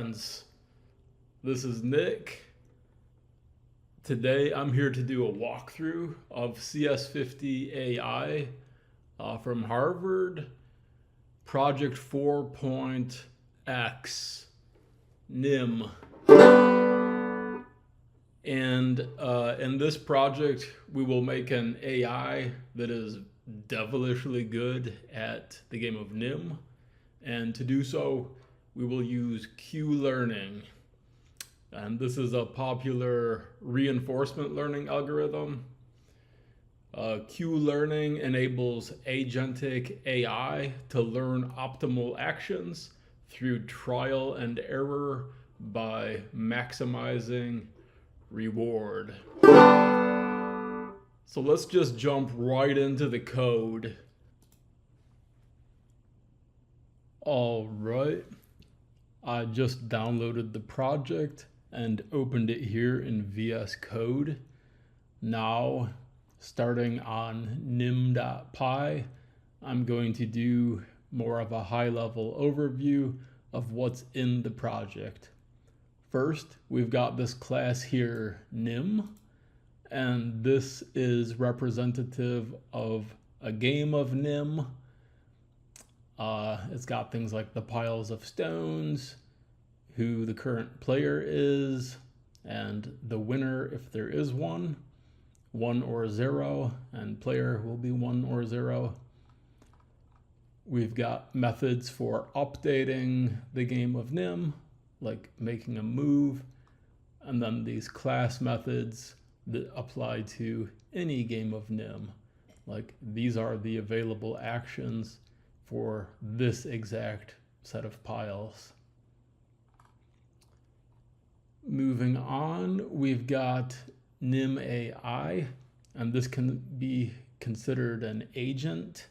friends. This is Nick. Today I'm here to do a walkthrough of CS50 AI from Harvard, Project 4.x, NIM. And in this project, we will make an AI that is devilishly good at the game of NIM. And to do so, we will use Q-learning. And this is a popular reinforcement learning algorithm. Q-learning enables agentic AI to learn optimal actions through trial and error by maximizing reward. So let's just jump right into the code. All right, I just downloaded the project and opened it here in VS Code. Now, starting on nim.py, I'm going to do more of a high-level overview of what's in the project. First, we've got this class here, nim, and this is representative of a game of nim. It's got things like the piles of stones, who the current player is, and the winner if there is one, 1 or 0, and player will be 1 or 0. We've got methods for updating the game of NIM, like making a move, and then these class methods that apply to any game of NIM, like these are the available actions for this exact set of piles. Moving on, we've got NIM AI, and this can be considered an agent.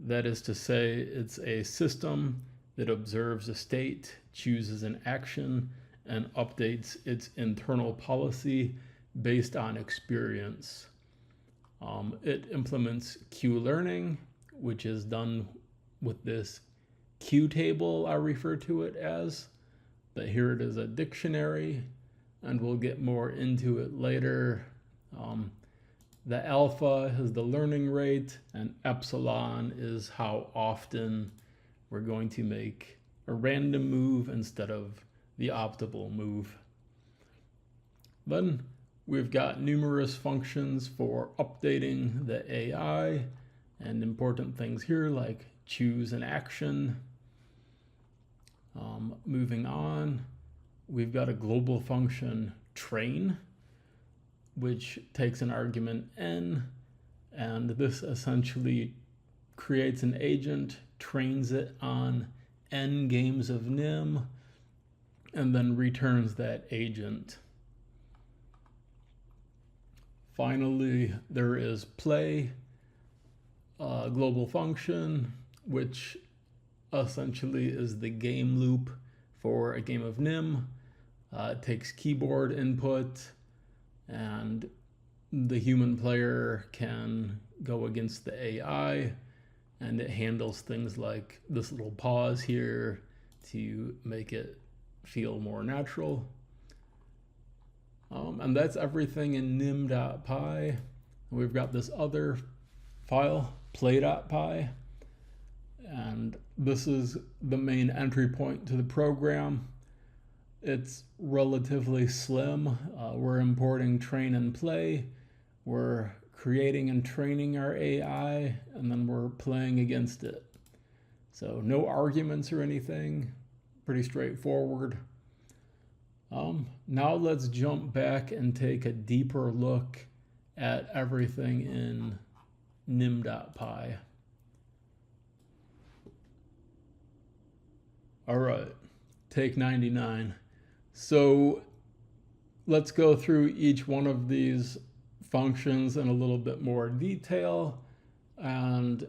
That is to say, it's a system that observes a state, chooses an action, and updates its internal policy based on experience. It implements Q-learning, which is done with this Q table, I refer to it as, but here it is a dictionary, and we'll get more into it later. The alpha is the learning rate, and epsilon is how often we're going to make a random move instead of the optimal move. Then we've got numerous functions for updating the AI, and important things here like choose an action. Moving on, we've got a global function train, which takes an argument n, and this essentially creates an agent, trains it on n games of NIM, and then returns that agent. Finally, there is play, a global function, which essentially is the game loop for a game of NIM. It takes keyboard input, and the human player can go against the AI, and it handles things like this little pause here to make it feel more natural. And that's everything in nim.py. We've got this other file, play.py, and this is the main entry point to the program. It's relatively slim. We're importing train and play. We're creating and training our AI, and then we're playing against it. So no arguments or anything, pretty straightforward. Now let's jump back and take a deeper look at everything in nim.py. All right, take 99. So let's go through each one of these functions in a little bit more detail and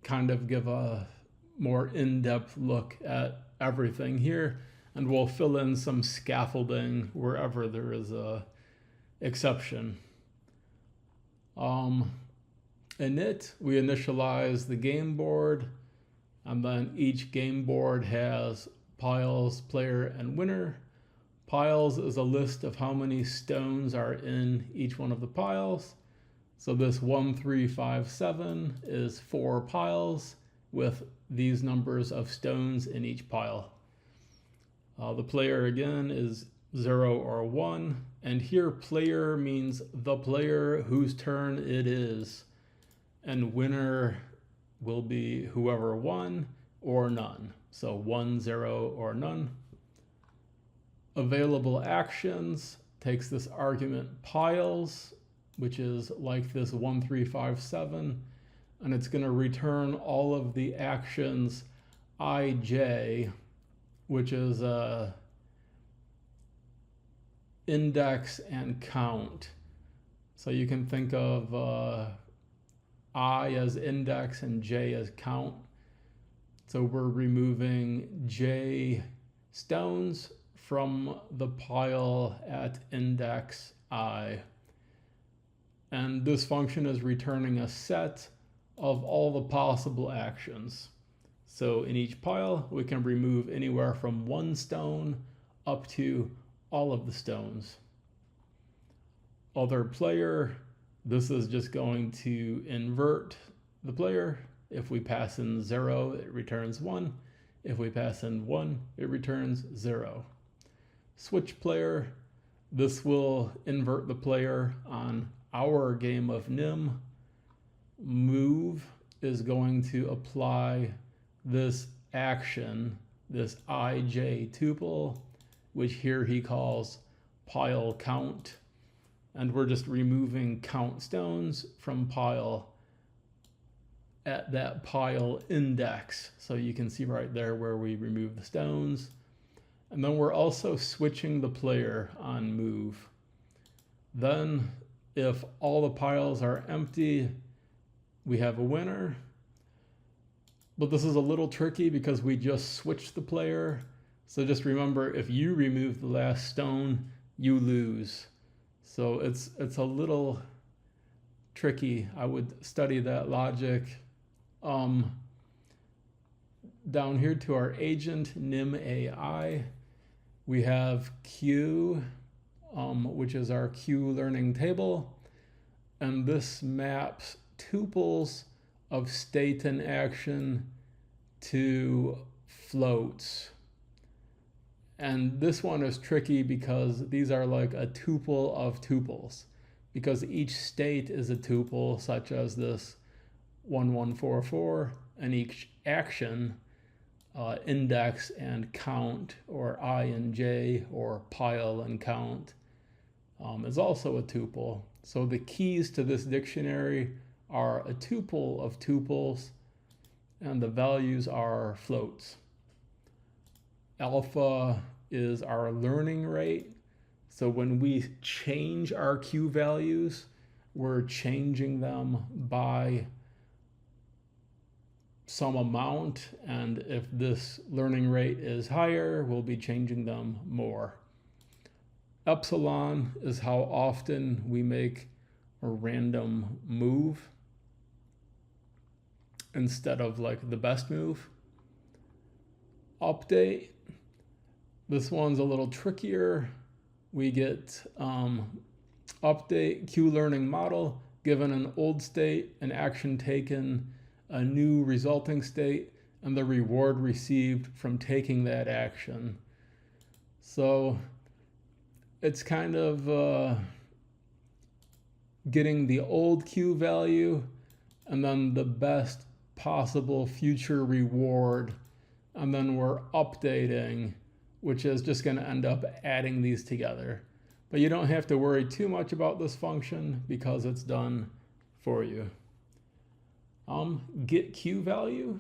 kind of give a more in-depth look at everything here. And we'll fill in some scaffolding wherever there is a exception. Init, we initialize the game board, and then each game board has piles, player, and winner. Piles is a list of how many stones are in each one of the piles. So this 1, 3, 5, 7 is 4 piles with these numbers of stones in each pile. The player again is 0 or 1, and here player means the player whose turn it is, and winner will be whoever won or none. So 1, 0, or none. Available actions takes this argument piles, which is like this 1, 3, 5, 7, and it's going to return all of the actions ij, which is index and count. So you can think of I as index and j as count. So we're removing j stones from the pile at index I. And this function is returning a set of all the possible actions. So in each pile, we can remove anywhere from 1 stone up to all of the stones. Other player, this is just going to invert the player. If we pass in 0, it returns 1. If we pass in 1, it returns 0. Switch player, this will invert the player on our game of NIM. Move is going to apply this action, this ij tuple, which here he calls pile count. And we're just removing count stones from pile at that pile index. So you can see right there where we remove the stones. And then we're also switching the player on move. Then if all the piles are empty, we have a winner. But this is a little tricky because we just switched the player. So just remember, if you remove the last stone, you lose. So it's a little tricky. I would study that logic. Down here to our agent, nim AI, we have Q, which is our Q learning table. And this maps tuples of state and action to floats. And this one is tricky because these are like a tuple of tuples, because each state is a tuple, such as this 1144, and each action, index and count, or I and j, or pile and count, is also a tuple. So the keys to this dictionary are a tuple of tuples, and the values are floats. Alpha is our learning rate. So when we change our Q values, we're changing them by some amount. And if this learning rate is higher, we'll be changing them more. Epsilon is how often we make a random move instead of like the best move. Update, this one's a little trickier. We get update Q learning model given an old state, an action taken, a new resulting state, and the reward received from taking that action. So it's kind of getting the old Q value and then the best possible future reward, and then we're updating, which is just going to end up adding these together. But you don't have to worry too much about this function because it's done for you. Get Q value.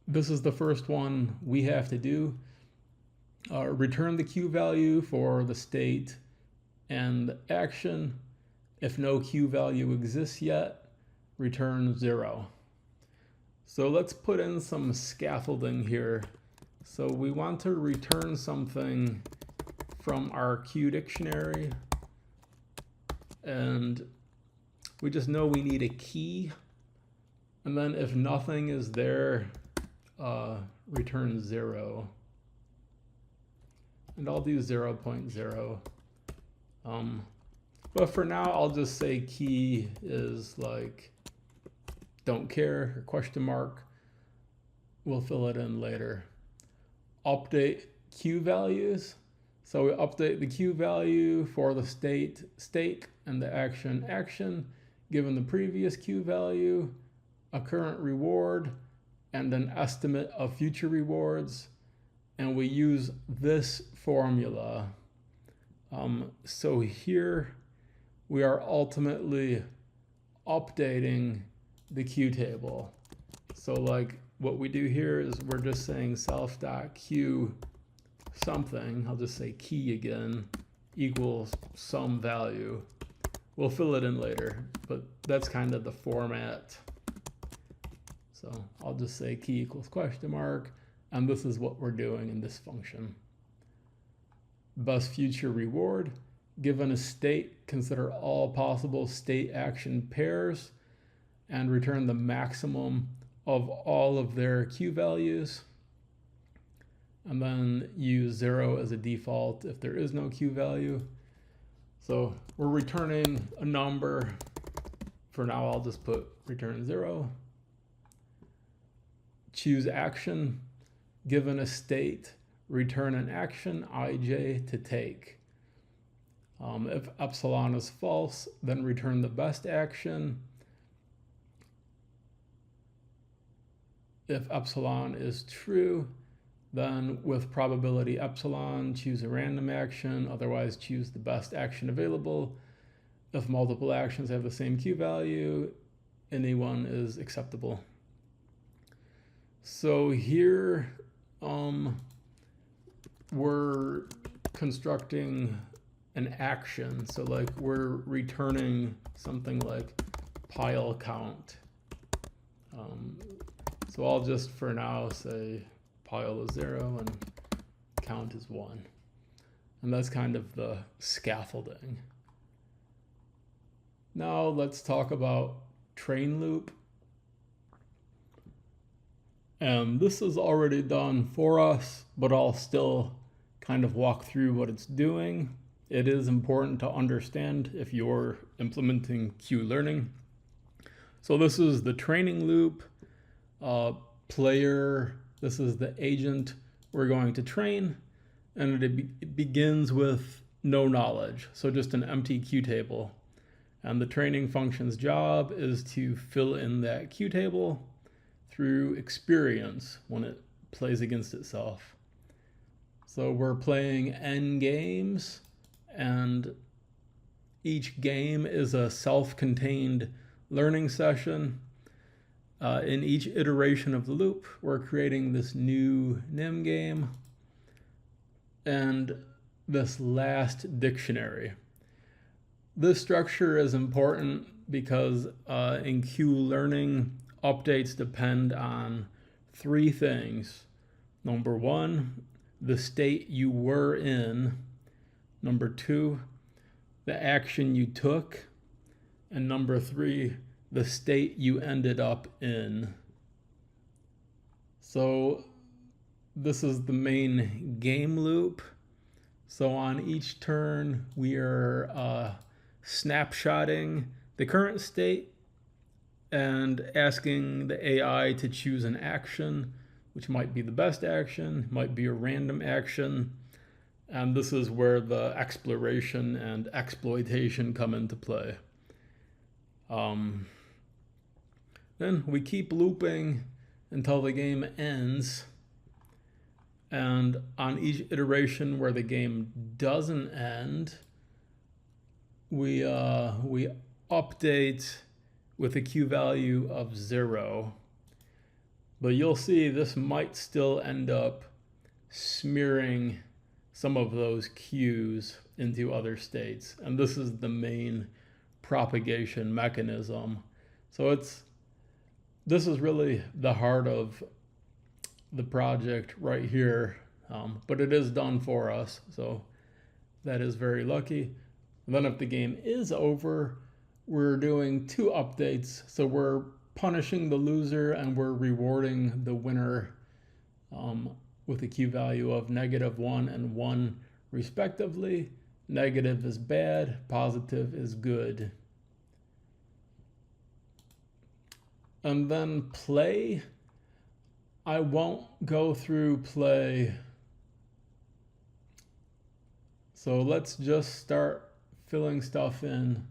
This is the first one we have to do. Return the Q value for the state and the action. If no Q value exists yet, return 0. So let's put in some scaffolding here. So we want to return something from our Q dictionary, and we just know we need a key. And then if nothing is there, return 0. and I'll do 0.0. But for now, I'll just say key is like don't care or question mark. We'll fill it in later. Update Q values. So we update the Q value for the state, and the action, given the previous Q value, a current reward, and an estimate of future rewards. And we use this formula. So here we are ultimately updating the Q table. So like what we do here is we're just saying self.q something, I'll just say key again, equals some value. We'll fill it in later, but that's kind of the format. So I'll just say key equals question mark, and this is what we're doing in this function. Best future reward. Given a state, consider all possible state action pairs and return the maximum of all of their Q values. And then use 0 as a default if there is no Q value. So we're returning a number. For now, I'll just put return 0. Choose action. Given a state, return an action, ij, to take. If epsilon is false, then return the best action. If epsilon is true, then with probability epsilon, choose a random action, otherwise choose the best action available. If multiple actions have the same Q value, any one is acceptable. So here we're constructing an action. So like we're returning something like pile count. So I'll just for now say pile is 0 and count is 1. And that's kind of the scaffolding. Now let's talk about train loop. And this is already done for us, but I'll still kind of walk through what it's doing. It is important to understand if you're implementing Q learning. So this is the training loop. Player, this is the agent we're going to train, and it begins with no knowledge, so just an empty Q table. And the training function's job is to fill in that Q table through experience when it plays against itself. So we're playing N games, and each game is a self-contained learning session. In each iteration of the loop, we're creating this new NIM game and this last dictionary. This structure is important because in Q learning, updates depend on 3 things. Number 1, the state you were in. Number 2, the action you took. And number 3, the state you ended up in. So this is the main game loop. So on each turn, we are snapshotting the current state and asking the AI to choose an action, which might be the best action, might be a random action. And this is where the exploration and exploitation come into play. Then we keep looping until the game ends. And on each iteration where the game doesn't end, we update with a Q value of 0. But you'll see this might still end up smearing some of those Qs into other states. And this is the main propagation mechanism. So this is really the heart of the project right here, but it is done for us, so that is very lucky. And then if the game is over, we're doing 2 updates. So we're punishing the loser and we're rewarding the winner with a Q value of -1 and 1 respectively. Negative is bad, positive is good. And then play, I won't go through play. So let's just start filling stuff in.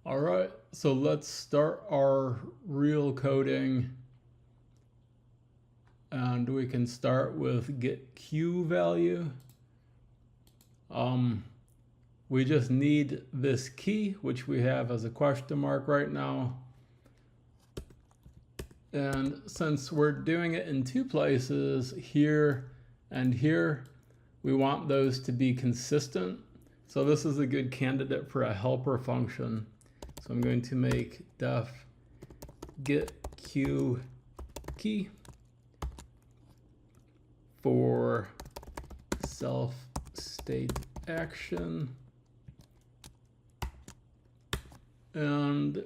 All right, so let's start our real coding. And we can start with get Q value. We just need this key, which we have as a question mark right now. And since we're doing it in two places, here and here, we want those to be consistent. So this is a good candidate for a helper function. So I'm going to make def get Q key for self state action. And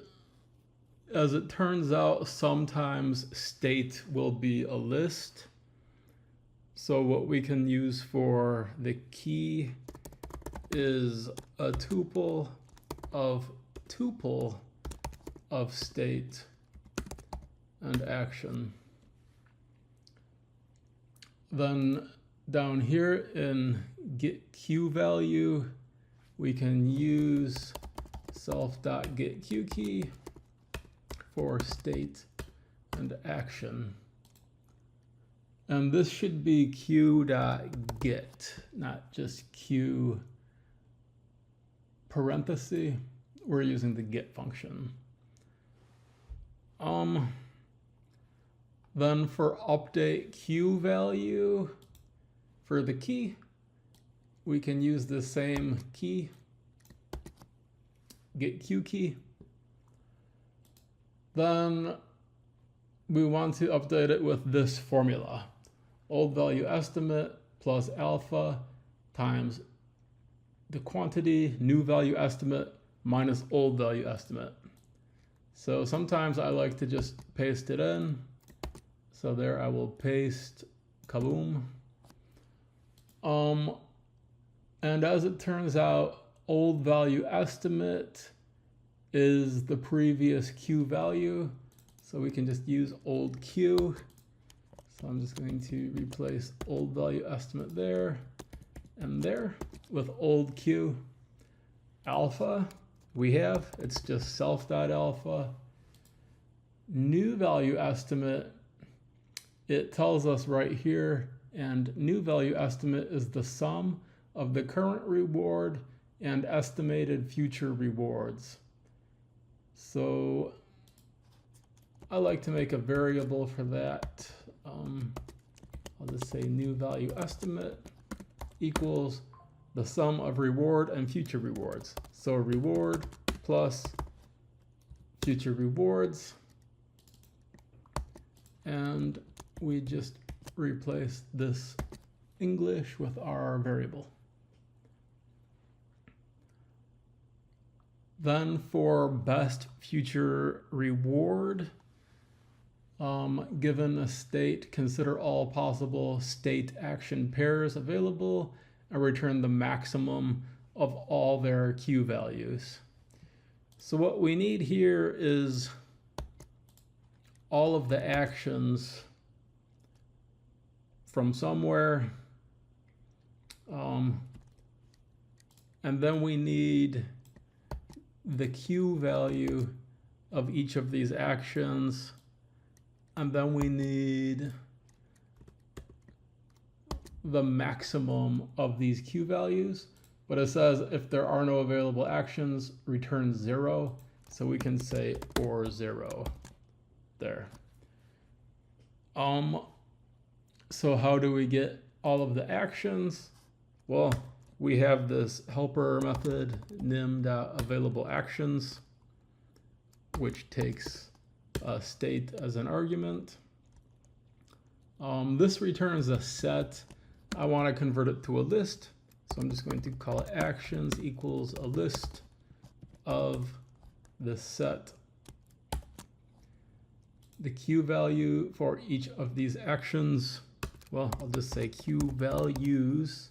as it turns out, sometimes state will be a list. So what we can use for the key is a tuple of state and action. Then down here in get Q value, we can use self.getQkey for state and action. And this should be q.get, not just q parenthesis. We're using the get function. Then for update Q value for the key, we can use the same key, get Q key. Then we want to update it with this formula. Old value estimate plus alpha times the quantity, new value estimate minus old value estimate. So sometimes I like to just paste it in. So there I will paste kaboom. And as it turns out, old value estimate is the previous Q value. So we can just use old Q. So I'm just going to replace old value estimate there and there with old Q. Alpha, it's just self.alpha. New value estimate, it tells us right here, and new value estimate is the sum of the current reward and estimated future rewards. So I like to make a variable for that. I'll just say new value estimate equals the sum of reward and future rewards. So reward plus future rewards. And we just replace this English with our variable. Then for best future reward, given a state, consider all possible state action pairs available and return the maximum of all their Q values. So what we need here is all of the actions from somewhere, and then we need the Q value of each of these actions, and then we need the maximum of these Q values. But it says if there are no available actions, return 0. So we can say or 0 there. So how do we get all of the actions? Well, we have this helper method nim.availableActions, which takes a state as an argument. This returns a set. I want to convert it to a list. So I'm just going to call it actions equals a list of the set. The Q value for each of these actions well, I'll just say Q values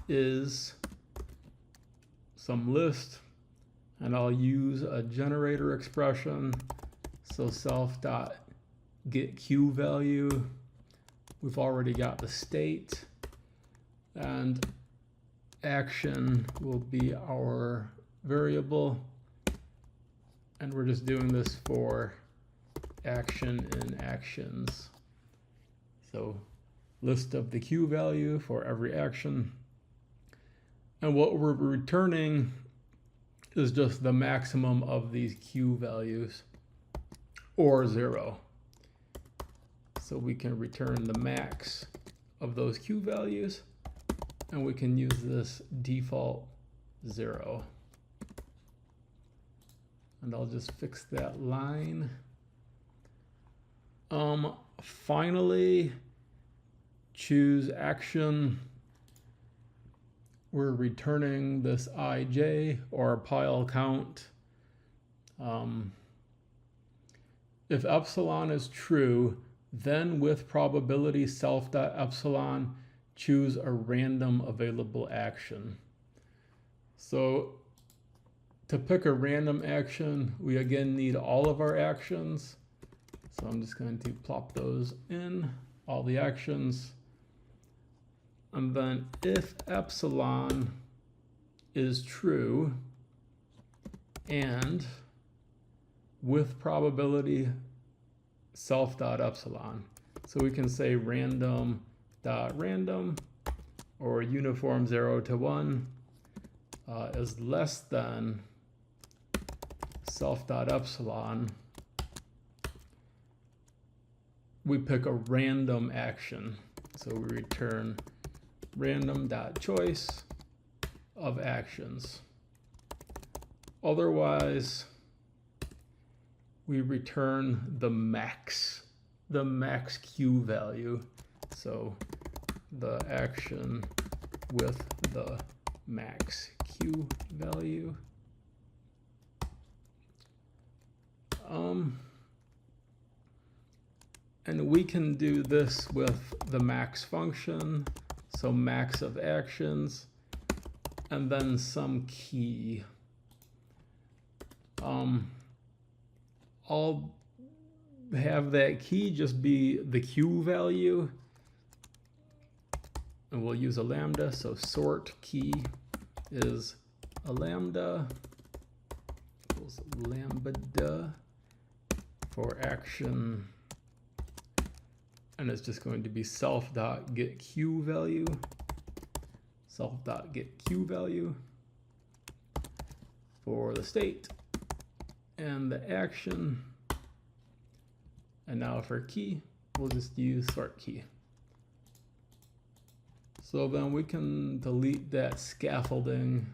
is some list, and I'll use a generator expression. So self dot get Q value. We've already got the state, and action will be our variable, and we're just doing this for action and actions. So list of the Q value for every action, and what we're returning is just the maximum of these Q values, or 0. So we can return the max of those Q values, and we can use this default 0. And I'll just fix that line. Finally, choose action. We're returning this ij, or pile count. If epsilon is true, then with probability self.epsilon, choose a random available action. So to pick a random action, we again need all of our actions. So I'm just going to plop those in, all the actions. And then if epsilon is true, and with probability self.epsilon. So we can say random.random or uniform 0 to 1 is less than self.epsilon. We pick a random action. So we return random.choice of actions. Otherwise, we return the max Q value. So the action with the max Q value. And we can do this with the max function. So max of actions, and then some key. I'll have that key just be the Q value, and we'll use a lambda. So sort key is a lambda equals lambda for action, and it's just going to be self.get Q value, self.get Q value for the state and the action. And now for key, we'll just use sort key. So then we can delete that scaffolding,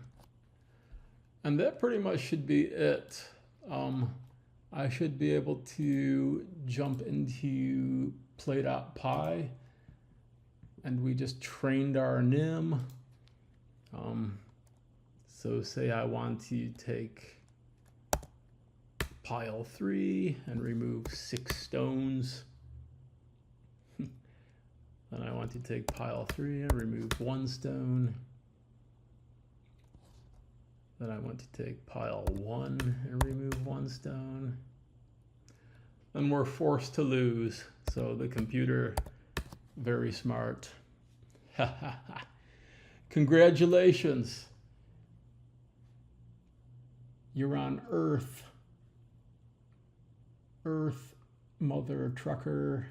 and that pretty much should be it. I should be able to jump into play.py, and we just trained our nim. So say I want to take pile 3 and remove 6 stones. Then I want to take pile 3 and remove 1 stone. Then I want to take pile 1 and remove 1 stone. Then we're forced to lose. So the computer, very smart. Congratulations. You're on Earth. Earth, mother trucker.